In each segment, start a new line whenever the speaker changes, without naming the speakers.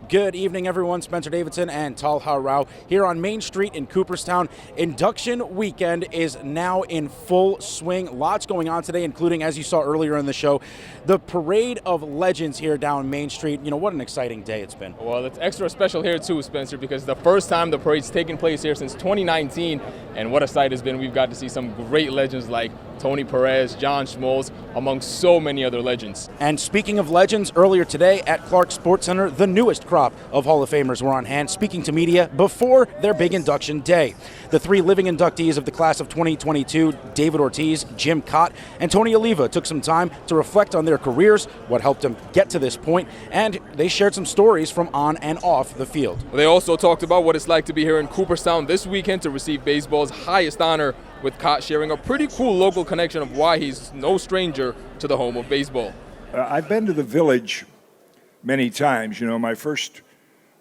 Good evening, everyone. Spencer Davidson and Talha Rao here on Main Street in Cooperstown. Induction weekend is now in full swing. Lots going on today, including, as you saw earlier in the show, the Parade of Legends here down Main Street. You know, what an exciting day it's been.
Well, it's extra special here too, Spencer, because the first time the parade's taken place here since 2019, and what a sight has been. We've got to see some great legends like Tony Perez, John Schmoltz, among so many other legends.
And speaking of legends, earlier today at Clark Sports Center, the newest crop of Hall of Famers were on hand speaking to media before their big induction day. The three living inductees of the class of 2022, David Ortiz, Jim Cott, and Tony Oliva, took some time to reflect on their careers, what helped them get to this point, and they shared some stories from on and off the field.
They also talked about what it's like to be here in Cooperstown this weekend to receive baseball's highest honor, with Cott sharing a pretty cool local connection of why he's no stranger to the home of baseball.
I've been to the Village many times. You know, my first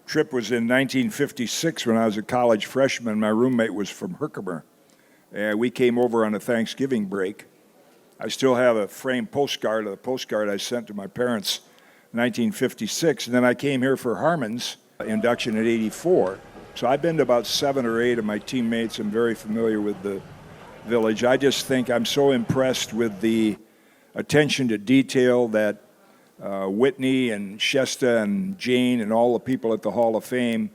trip was in 1956 when I was a college freshman. My roommate was from Herkimer. We came over on a Thanksgiving break. I still have a framed postcard of the postcard I sent to my parents in 1956. And then I came here for Harmon's induction at 84. So I've been to about 7 or 8 of my teammates. I'm very familiar with the Village. I just think I'm so impressed with the attention to detail that Whitney and Shesta and Jane and all the people at the Hall of Fame,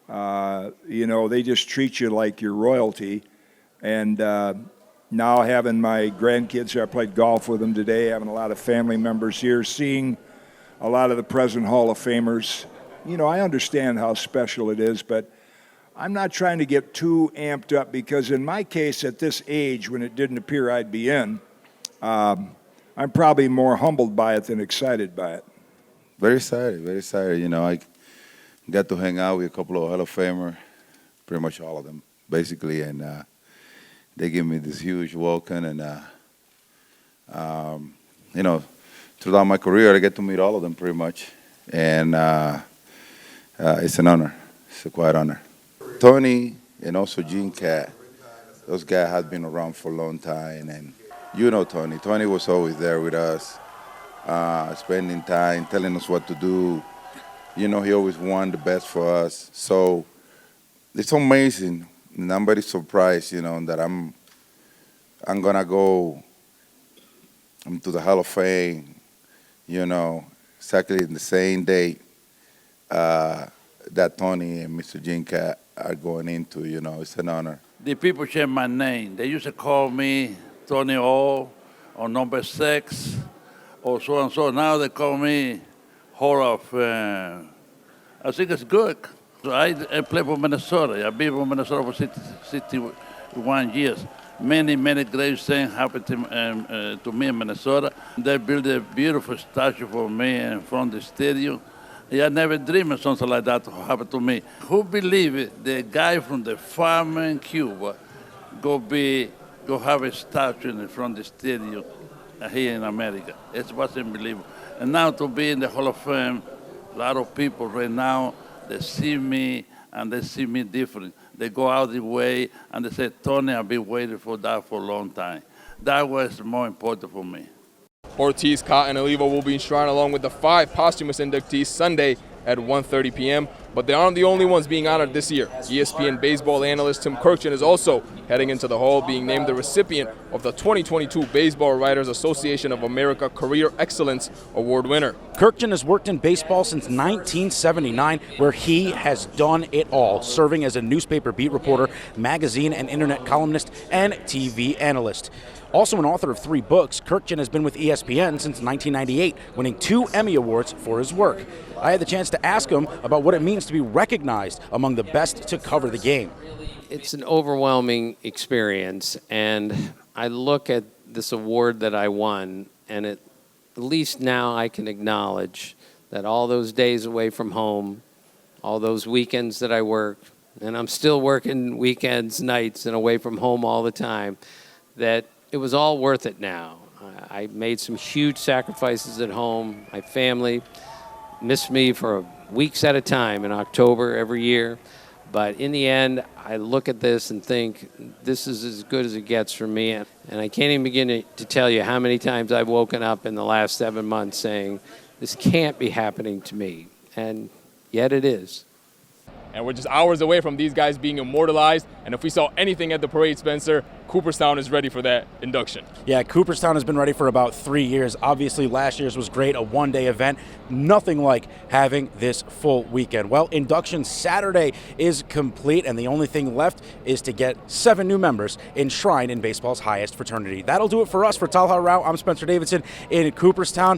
you know, they just treat you like you're royalty. And now having my grandkids here, I played golf with them today, having a lot of family members here, seeing a lot of the present Hall of Famers. You know, I understand how special it is, but I'm not trying to get too amped up because in my case, at this age, when it didn't appear I'd be in, I'm probably more humbled by it than excited by it.
Very excited, very excited. You know, I got to hang out with a couple of Hall of Famers, pretty much all of them, basically, and they give me this huge welcome, and, you know, throughout my career, I get to meet all of them pretty much, and it's an honor. It's a quiet honor. Tony and also Gene Cat, those guys have been around for a long time, and you know Tony. Tony was always there with us, spending time, telling us what to do. You know, he always wanted the best for us. So it's amazing, and I'm very surprised, you know, that I'm gonna go to the Hall of Fame, you know, exactly in the same date that Tony and Mr. Gene Cat are going into. You know, it's an honor.
The people change my name. They used to call me Tony O or number 6 or so and so. Now they call me Hall of I think it's good. So I play for Minnesota. I've been for Minnesota for 61 years. Many great things happened to me in Minnesota. They built a beautiful statue for me in front of the stadium. I never dreamed of something like that to happen to me. Who believe it? The guy from the farm in Cuba go have a statue in front of the stadium here in America. It was unbelievable. And now to be in the Hall of Fame, a lot of people right now, they see me and they see me different. They go out the way and they say, Tony, I've been waiting for that for a long time. That was more important for me.
Ortiz, Cott, and Oliva will be enshrined along with the 5 posthumous inductees Sunday at 1:30 p.m. But they aren't the only ones being honored this year. ESPN baseball analyst Tim Kurkjian is also heading into the hall, being named the recipient of the 2022 Baseball Writers Association of America Career Excellence Award winner.
Kurkjian has worked in baseball since 1979, where he has done it all, serving as a newspaper beat reporter, magazine and internet columnist, and TV analyst. Also an author of 3 books, Kurkjian has been with ESPN since 1998, winning 2 Emmy Awards for his work. I had the chance to ask him about what it means to be recognized among the best to cover the game.
It's an overwhelming experience, and I look at this award that I won, and at least now I can acknowledge that all those days away from home, all those weekends that I worked, and I'm still working weekends, nights, and away from home all the time, that it was all worth it now. I made some huge sacrifices at home. My family missed me for weeks at a time in October every year. But in the end, I look at this and think, this is as good as it gets for me. And I can't even begin to tell you how many times I've woken up in the last 7 months saying, this can't be happening to me. And yet it is.
And we're just hours away from these guys being immortalized. And if we saw anything at the parade, Spencer, Cooperstown is ready for that induction.
Yeah, Cooperstown has been ready for about 3 years. Obviously, last year's was great, a one-day event. Nothing like having this full weekend. Well, induction Saturday is complete, and the only thing left is to get 7 new members enshrined in baseball's highest fraternity. That'll do it for us. For Talha Rao, I'm Spencer Davidson in Cooperstown.